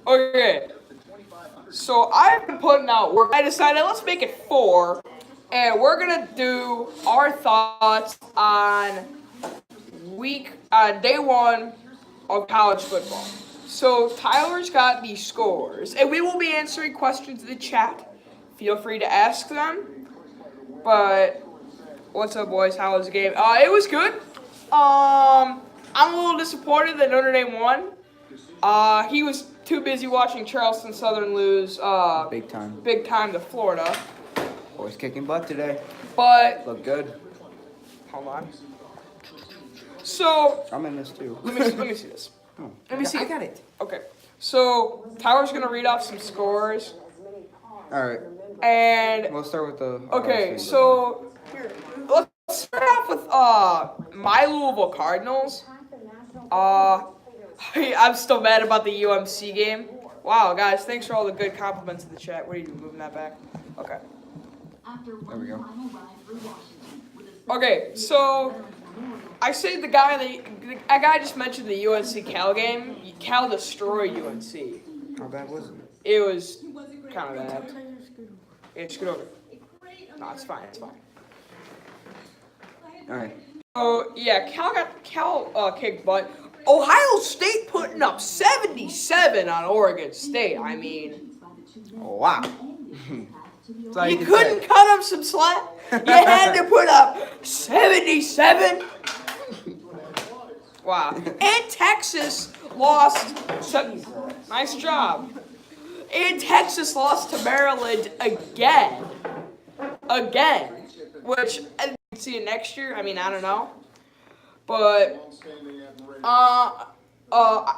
Okay. So I've been putting out work. I decided let's make it 4, and we're gonna do our thoughts on day 1 of college football. So Tyler's got the scores, and we will be answering questions in the chat. Feel free to ask them. But what's up, boys? How was the game? It was good. I'm a little disappointed that Notre Dame won. He was too busy watching Charleston Southern lose Big time to Florida. Boys kicking butt today. But Look good. hold on. So I'm in this too. let me see this. Oh, Let me see. I got it. Okay. So Tyler's gonna read off some scores, All right. and We'll start with the. okay. So here, let's start off with my Louisville Cardinals. I'm still mad about the UMC game. Wow, guys, thanks for all the good compliments in the chat. What are you moving that back? Okay. There we go. Okay, so I say the guy just mentioned the UNC Cal game. Cal destroyed UNC. How bad was it? It was kind of bad. Yeah, scoot over. No, it's fine. It's fine. All right. Oh yeah, Cal kicked butt. Ohio State putting up 77 on Oregon State. I mean, Oh, wow. you couldn't cut them some slack. You had to put up 77. Wow. And Texas lost. Nice job. And Texas lost to Maryland again. Which I can see it next year. I mean, I don't know. But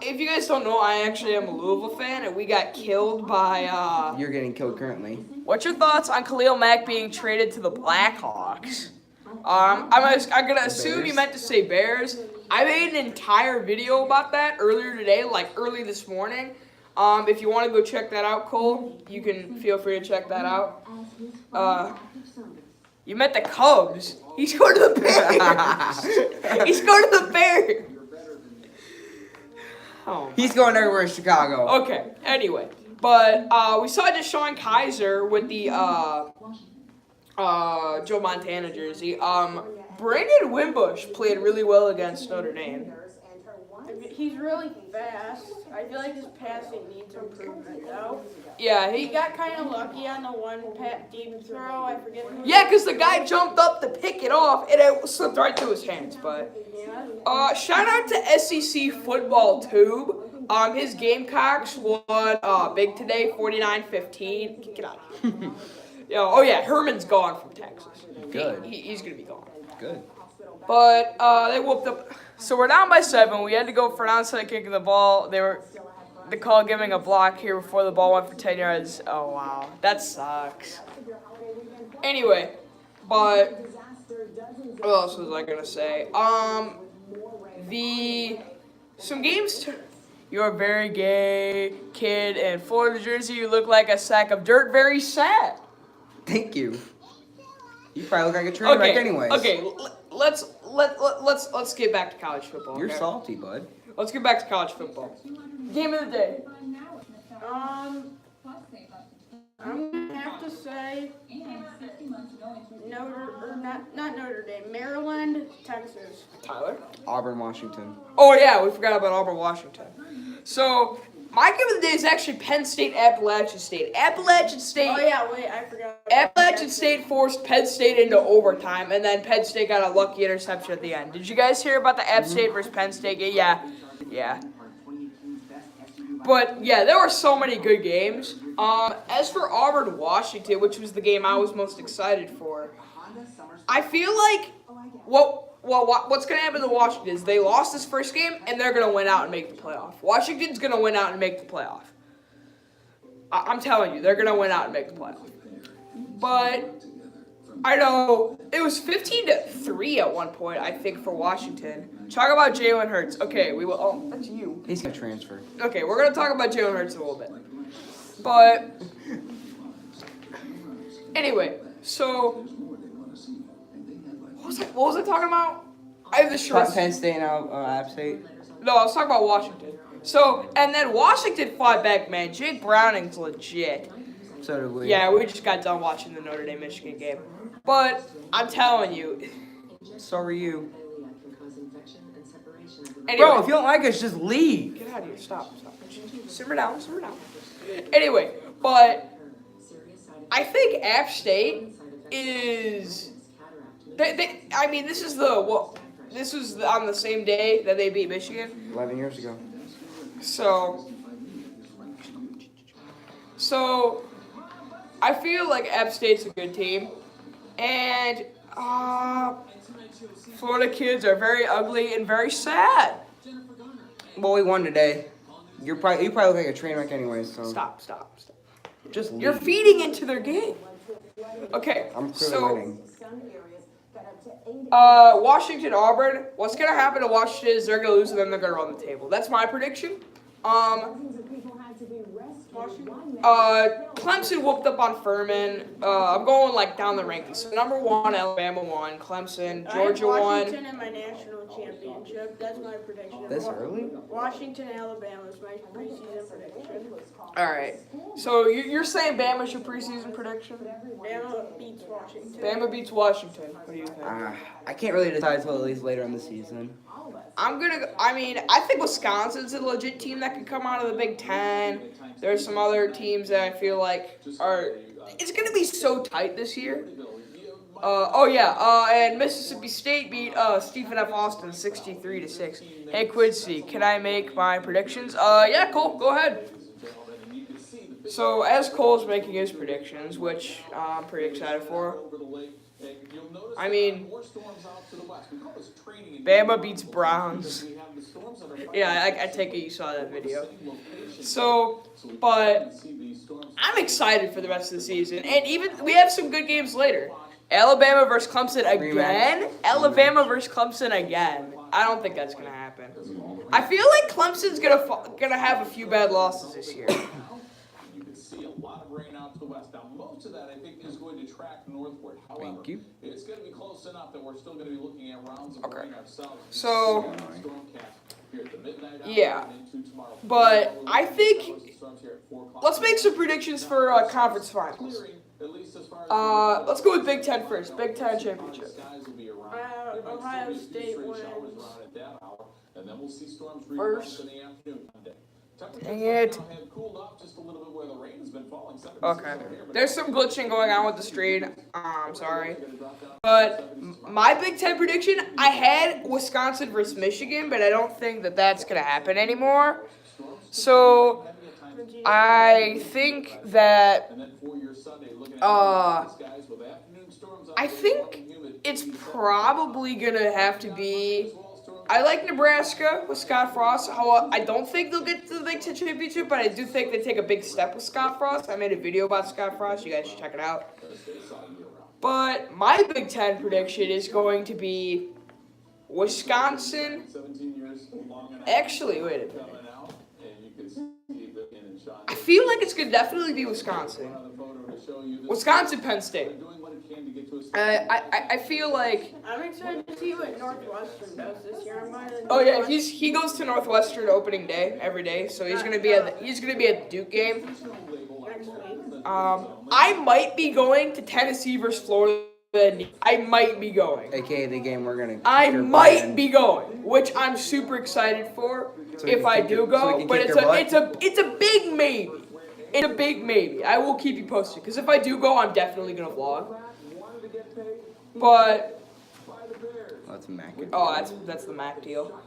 if you guys don't know, I actually am a Louisville fan, and we got killed by You're getting killed currently. What's your thoughts on Khalil Mack being traded to the Blackhawks? I'm gonna assume you meant to say Bears. I made an entire video about that earlier today, like early this morning. If you want to go check that out, Cole, you can feel free to check that out. You meant the Cubs. He's going to the Bears. He's going to the Bears. Oh. He's going everywhere in Chicago. Okay. Anyway, but we saw Deshaun Kaiser with the Joe Montana jersey. Brandon Wimbush played really well against Notre Dame. He's really fast. I feel like his passing needs improvement, though. Yeah, He got kind of lucky on the one deep throw. I forget who. Yeah, because the guy jumped up to pick it off, and it slipped right through his hands. But shout out to SEC Football Tube. His Gamecocks won big today, 49-15. Get out of here. Oh yeah, Herman's gone from Texas. Good. He's gonna be gone. Good. But they whooped up. So we're down by 7. We had to go for an onside kick of the ball. They called giving a block here before the ball went for 10 yards. Oh, wow. That sucks. Anyway, but what else was I going to say? Some games. You're a very gay kid in Florida jersey. You look like a sack of dirt. Very sad. Thank you. You probably look like a train wreck anyways. Okay, let's get back to college football. Okay? You're salty, bud. Let's get back to college football. Game of the day. I'm gonna have to say not Notre Dame, Maryland, Texas. Tyler? Auburn, Washington. Oh yeah, we forgot about Auburn, Washington. So my game of the day is actually Penn State, Appalachian State. Appalachian State. Oh yeah, wait, I forgot. Appalachian State forced Penn State into overtime, and then Penn State got a lucky interception at the end. Did you guys hear about the App State versus Penn State game? Yeah. But yeah, there were so many good games. As for Auburn, Washington, which was the game I was most excited for, I feel like what's going to happen to Washington is they lost this first game, and they're going to win out and make the playoff. Washington's going to win out and make the playoff. I'm telling you, they're going to win out and make the playoff. But I know it was 15-3 at one point, I think, for Washington. Talk about Jalen Hurts. Okay, we will. Oh, that's you. He's going to transfer. Okay, we're going to talk about Jalen Hurts in a little bit. But anyway, so what was I talking about? I have the shorts. Penn State and App State. No, I was talking about Washington. So, and then Washington fought back, man. Jake Browning's legit. So did we. Yeah, we just got done watching the Notre Dame Michigan game. But I'm telling you. So are you. Anyway, Bro, if you don't like us, just leave. get out of here. Stop. Simmer down. Anyway, but I think App State is. I mean, this is this was on the same day that they beat Michigan. 11 years ago. So I feel like App State's a good team, and Florida kids are very ugly and very sad. Well, we won today. You probably look like a train wreck anyway, so. Stop. Just leave. You're feeding into their game. Okay, I'm clearly winning. Washington, Auburn. What's gonna happen to Washington is they're gonna lose and then they're gonna run the table. That's my prediction. Clemson whooped up on Furman. I'm going like down the rankings. So number 1, Alabama won. Clemson, Georgia Washington won. in my national championship. That's my prediction. This early? Washington, Alabama is my preseason prediction. All right. So you're saying Bama's your preseason prediction? Bama beats Washington. Bama beats Washington. What do you think? I can't really decide until at least later in the season. I think Wisconsin's a legit team that could come out of the Big Ten. There's some other teams that I feel like it's going to be so tight this year. And Mississippi State beat Stephen F. Austin 63-6. Hey, Quincy, can I make my predictions? Yeah, Cole, go ahead. So, as Cole's making his predictions, which I'm pretty excited for, I mean, Bama beats Browns. Yeah, I take it you saw that video. So, but I'm excited for the rest of the season. And even, we have some good games later. Alabama versus Clemson again? Alabama versus Clemson again. I don't think that's going to happen. I feel like Clemson's gonna have a few bad losses this year. You can see a lot of rain out to the west. Now, most of that, I think, is going to track northward. However, Thank you. It's going to be close enough that we're still going to be looking at rounds of rain ourselves. So, here at the midnight hour yeah. and into tomorrow. But I think, let's make some predictions for conference finals. Let's go with Big Ten first. Big Ten championship. Ohio State wins. And then we'll see storms First. in the afternoon Monday. Dang it. Have cooled off just a little bit where the rain has been falling. Okay. There's some glitching going on with the stream. I'm sorry. But my Big Ten prediction, I had Wisconsin versus Michigan, but I don't think that that's going to happen anymore. So I think that I think it's probably going to have to be, I like Nebraska with Scott Frost. I don't think they'll get to the Big Ten championship, but I do think they take a big step with Scott Frost. I made a video about Scott Frost. You guys should check it out. But my Big Ten prediction is going to be Wisconsin. Actually, wait a minute. I feel like it's going to definitely be Wisconsin. Wisconsin, Penn State. I feel like. I'm excited to see what Northwestern does this year. Oh yeah, he goes to Northwestern opening day every day, so he's gonna be at the Duke game. Next week. I might be going to Tennessee versus Florida. I might be going. AKA the game we're gonna. I might be going, which I'm super excited for if I do go. But it's a big maybe. It's a big maybe. I will keep you posted because if I do go, I'm definitely gonna vlog. But that's Mac. That's the Mac deal.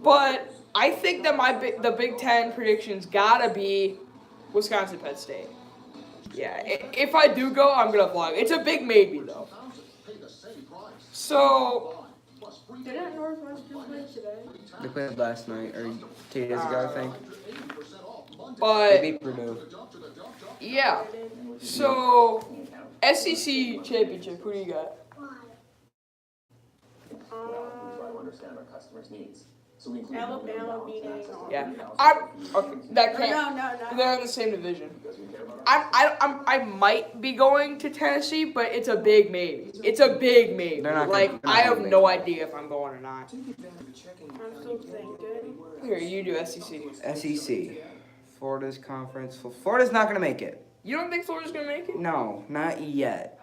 But I think that the Big Ten predictions gotta be Wisconsin, Penn State. Yeah, if I do go, I'm gonna vlog. It's a big maybe though. So Didn't Northwestern play today? They played last night or 2 days ago, I think. But They beat Purdue. yeah, so SEC championship. Who do you got? So we include Alabama beating. Yeah. Okay. That Or can't. no. They're in the same division. I might be going to Tennessee, but it's a big maybe. It's a big maybe. They're not Like gonna- they're I not have gonna no make it. idea if I'm going or not. I'm still thinking. Here, you do SEC. SEC. Florida's conference. Florida's not gonna make it. You don't think Florida's gonna make it? No, not yet.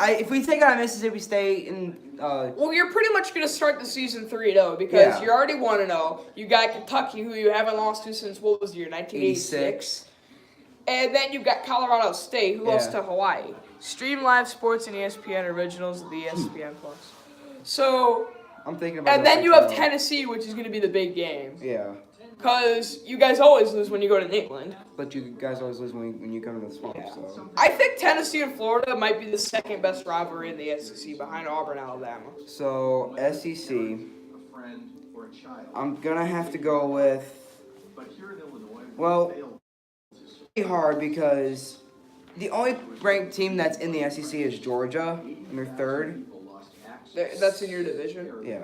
If we take out Mississippi State and Well, you're pretty much gonna start the season 3-0 because Yeah. you're already 1-0. You got Kentucky, who you haven't lost to since what was the year 1986, and then you got Colorado State, who lost Yeah. to Hawaii. Stream live sports and ESPN originals, the ESPN Plus. So, I'm thinking about. and then you have Tennessee, which is gonna be the big game. Yeah, Because you guys always lose when you go to England. but you guys always lose when you come to the swamp. Yeah. So I think Tennessee and Florida might be the second best rivalry in the SEC behind Auburn, Alabama. SEC. I'm gonna have to go with. Well, it's hard because the only ranked team that's in the SEC is Georgia, and they're third. That's in your division. Yeah.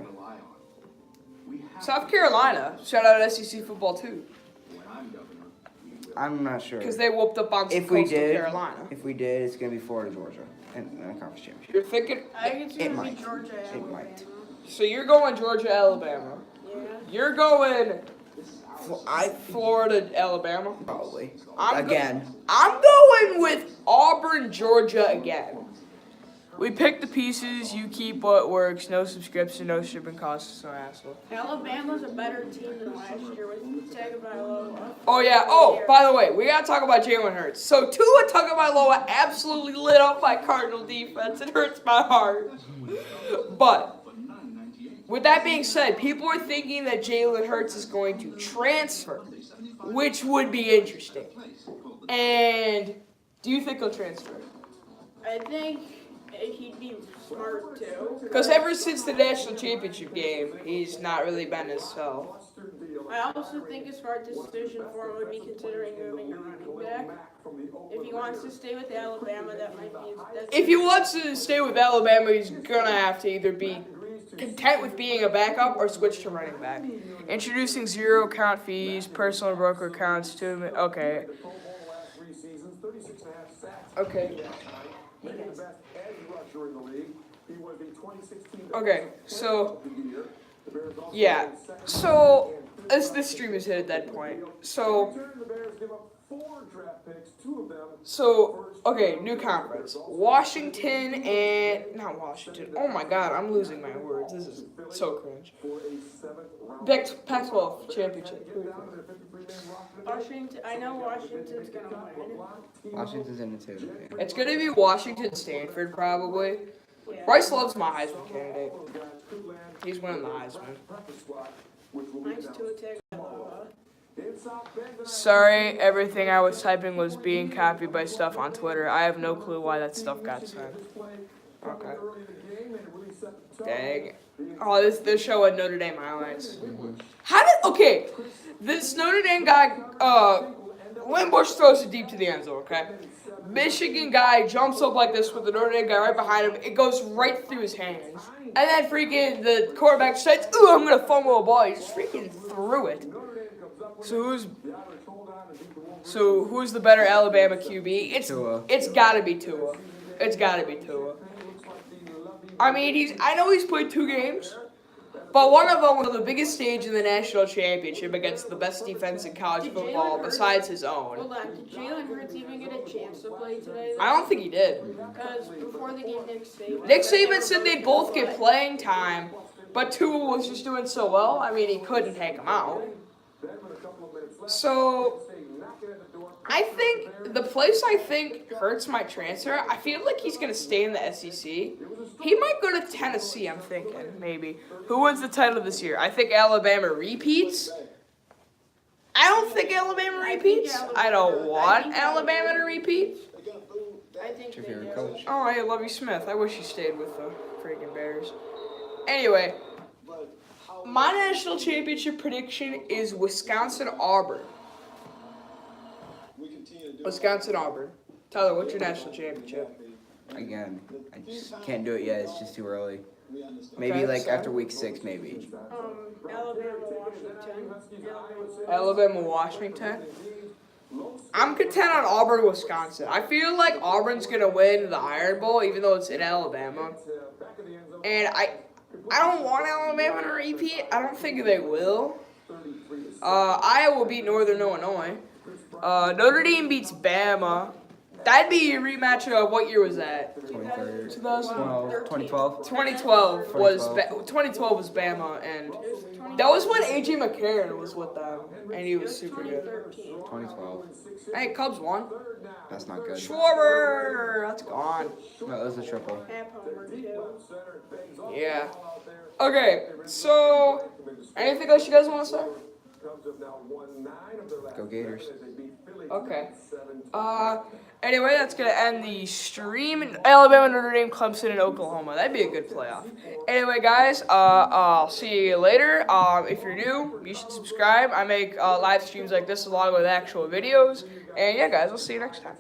South Carolina, shout out SEC football too, I'm not sure. because they whooped up on If we Coastal did, Carolina. it's gonna be Florida, Georgia, in a conference championship. You're thinking, I think it's It gonna be might. Georgia. It Alabama. might. so you're going Georgia, Alabama. Yeah. You're going I Florida, Alabama. probably I'm again. I'm going with Auburn, Georgia again. We pick the pieces, you keep what works, no subscription, no shipping costs, no hassle. Alabama's a better team than last year with Tagovailoa. Oh yeah, by the way, we gotta talk about Jalen Hurts. So Tua Tagovailoa absolutely lit up my Cardinal defense. It hurts my heart. But with that being said, people are thinking that Jalen Hurts is going to transfer, which would be interesting. And do you think he'll transfer? I think he'd be smart too. Because ever since the national championship game, he's not really been himself. I also think a smart decision for him would be considering moving a running back. If he wants to stay with Alabama, that might be. If he wants to stay with Alabama, he's gonna have to either be content with being a backup or switch to running back. Introducing zero account fees, personal broker accounts to okay. Okay. Okay, so yeah, so this stream is hit at that point. So okay, new conference. Washington and not Washington. Oh my God, I'm losing my words. This is so cringe. Pac-12 championship. Washington. I know Washington's gonna win. Washington's in it too. Yeah. It's gonna be Washington, Stanford probably. Yeah. Bryce Love's my Heisman candidate. He's winning the Heisman. Mine's Tua Tagovailoa. Sorry, everything I was typing was being copied by stuff on Twitter. I have no clue why that stuff got sent. Okay. Dang. Oh, this show had Notre Dame highlights. Okay, this Notre Dame guy, Lynn Bush throws it deep to the end zone, okay? Michigan guy jumps up like this with the Notre Dame guy right behind him. It goes right through his hands. And then freaking the quarterback says, ooh, I'm going to fumble a ball. He just freaking threw it. So who's the better Alabama QB? Tua. It's got to be Tua. It's got to be Tua. I mean, I know he's played 2 games, but one of them was the biggest stage in the national championship against the best defense in college football besides his own. Hold on, did Jalen Hurts even get a chance to play today? I don't think he did. Because before the game, Nick Saban said they'd both get playing time, but Tua was just doing so well. I mean, he couldn't take him out. So I think the place I think Hurts might transfer, I feel like he's going to stay in the SEC. He might go to Tennessee, I'm thinking, maybe. Who wins the title this year? I think Alabama repeats. I don't think Alabama repeats. I don't want Alabama to repeat. I think Your they favorite do. coach? Oh, hey, Lovie Smith. I wish he stayed with the freaking Bears. Anyway, my national championship prediction is Wisconsin-Auburn. Wisconsin-Auburn. Tyler, what's your national championship? Again, I just can't do it yet. It's just too early. Maybe Okay, like so- after week 6, maybe. Alabama, Washington. Alabama, Washington. I'm content on Auburn, Wisconsin. I feel like Auburn's gonna win the Iron Bowl, even though it's in Alabama. And I don't want Alabama to repeat. I don't think they will. Iowa will beat Northern Illinois. Notre Dame beats Bama. That'd be a rematch of what year was that? 2012. 2012 was Bama, and that was when AJ McCarron was with them, and he was super good. 2012. Hey, Cubs won. That's not good. Schwarber, that's gone. No, that was a triple. Half homer, too. Yeah. Okay, so anything else you guys want to say? Go Gators. Okay. Anyway, that's gonna end the stream. Alabama, Notre Dame, Clemson, and Oklahoma. That'd be a good playoff. Anyway, guys, I'll see you later. If you're new, you should subscribe. I make live streams like this along with actual videos. And yeah, guys, we'll see you next time.